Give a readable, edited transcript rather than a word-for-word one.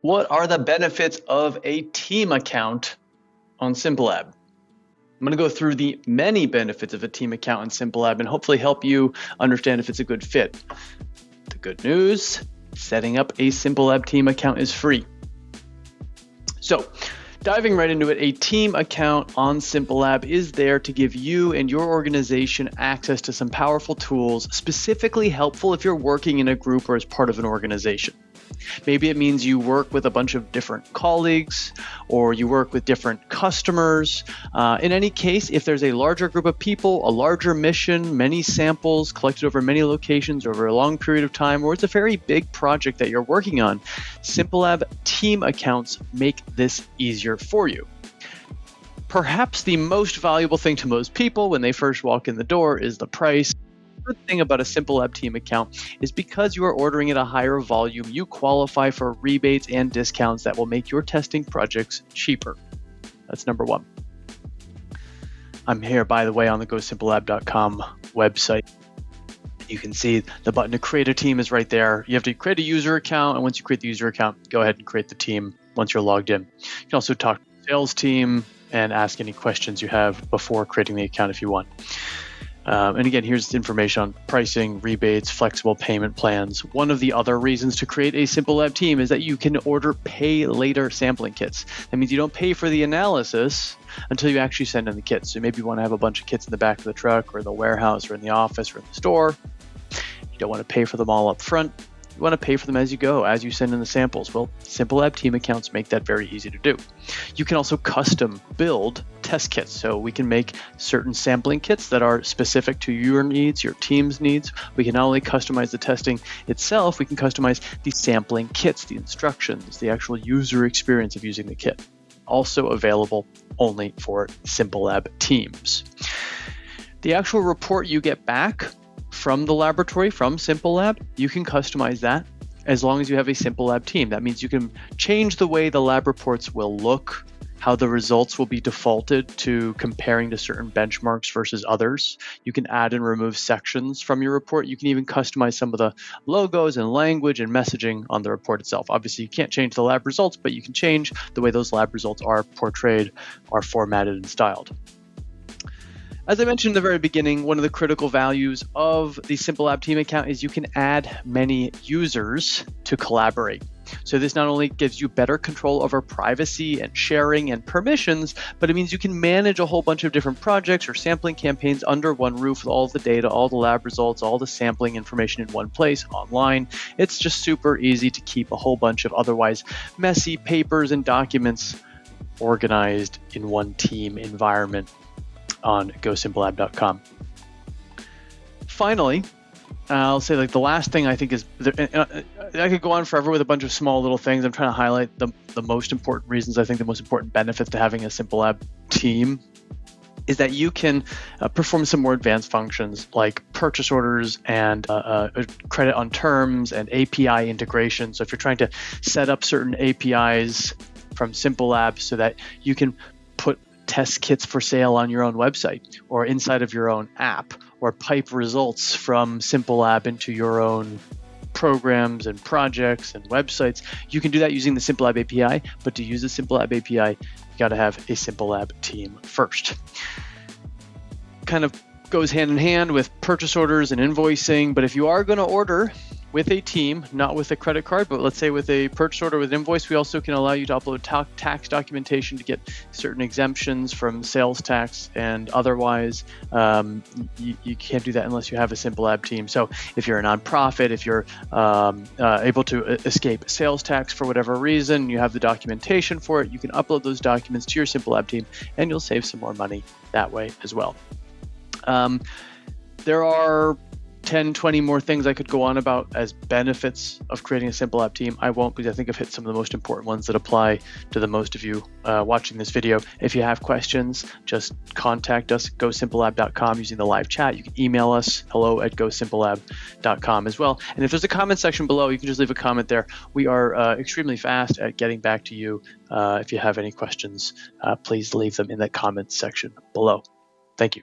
What are the benefits of a team account on SimpleLab? I'm going to go through the many benefits of a team account on SimpleLab and hopefully help you understand if it's a good fit. The good news, setting up a SimpleLab team account is free. So, diving right into it, a team account on SimpleLab is there to give you and your organization access to some powerful tools, specifically helpful if you're working in a group or as part of an organization. Maybe it means you work with a bunch of different colleagues or you work with different customers. In any case, if there's a larger group of people, a larger mission, many samples collected over many locations over a long period of time, or it's a very big project that you're working on, SimpleLab team accounts make this easier for you. Perhaps the most valuable thing to most people when they first walk in the door is the price. The good thing about a SimpleLab team account is because you are ordering at a higher volume, you qualify for rebates and discounts that will make your testing projects cheaper. That's number one. I'm here, by the way, on the GoSimpleLab.com website. You can see the button to create a team is right there. You have to create a user account, and once you create the user account, go ahead and create the team once you're logged in. You can also talk to the sales team and ask any questions you have before creating the account if you want. And again, here's information on pricing, rebates, flexible payment plans. One of the other reasons to create a SimpleLab team is that you can order pay later sampling kits. That means you don't pay for the analysis until you actually send in the kits. So maybe you want to have a bunch of kits in the back of the truck or the warehouse or in the office or in the store. You don't want to pay for them all up front. You want to pay for them as you go, as you send in the samples. Well, SimpleLab team accounts make that very easy to do. You can also custom build test kits. So we can make certain sampling kits that are specific to your needs, your team's needs. We can not only customize the testing itself, we can customize the sampling kits, the instructions, the actual user experience of using the kit. Also available only for SimpleLab teams. The actual report you get back from the laboratory, from SimpleLab, you can customize that as long as you have a SimpleLab team. That means you can change the way the lab reports will look, how the results will be defaulted to comparing to certain benchmarks versus others. You can add and remove sections from your report. You can even customize some of the logos and language and messaging on the report itself. Obviously, you can't change the lab results, but you can change the way those lab results are portrayed, are formatted and styled. As I mentioned in the very beginning, one of the critical values of the SimpleLab team account is you can add many users to collaborate. So this not only gives you better control over privacy and sharing and permissions, but it means you can manage a whole bunch of different projects or sampling campaigns under one roof with all the data, all the lab results, all the sampling information in one place online. It's just super easy to keep a whole bunch of otherwise messy papers and documents organized in one team environment on GoSimpleLab.com. Finally, I'll say the last thing I think is, I could go on forever with a bunch of small little things. I'm trying to highlight the most important reasons, I think the most important benefits to having a SimpleLab team is that you can perform some more advanced functions like purchase orders and credit on terms and API integration. So if you're trying to set up certain APIs from SimpleLab so that you can put test kits for sale on your own website or inside of your own app, or pipe results from SimpleLab into your own programs and projects and websites. You can do that using the SimpleLab API, but to use the SimpleLab API, you got to have a SimpleLab team first. Kind of goes hand in hand with purchase orders and invoicing, but if you are going to order with a team, not with a credit card, but let's say with a purchase order with invoice, we also can allow you to upload tax documentation to get certain exemptions from sales tax and otherwise. You can't do that unless you have a SimpleLab team. So if you're a nonprofit, if you're able to escape sales tax for whatever reason, you have the documentation for it, you can upload those documents to your SimpleLab team and you'll save some more money that way as well. There are 10, 20 more things I could go on about as benefits of creating a SimpleLab team. I won't, because I think I've hit some of the most important ones that apply to the most of you watching this video. If you have questions, just contact us at GoSimpleLab.com using the live chat. You can email us, hello@GoSimpleLab.com as well. And if there's a comment section below, you can just leave a comment there. We are extremely fast at getting back to you. If you have any questions, please leave them in that comment section below. Thank you.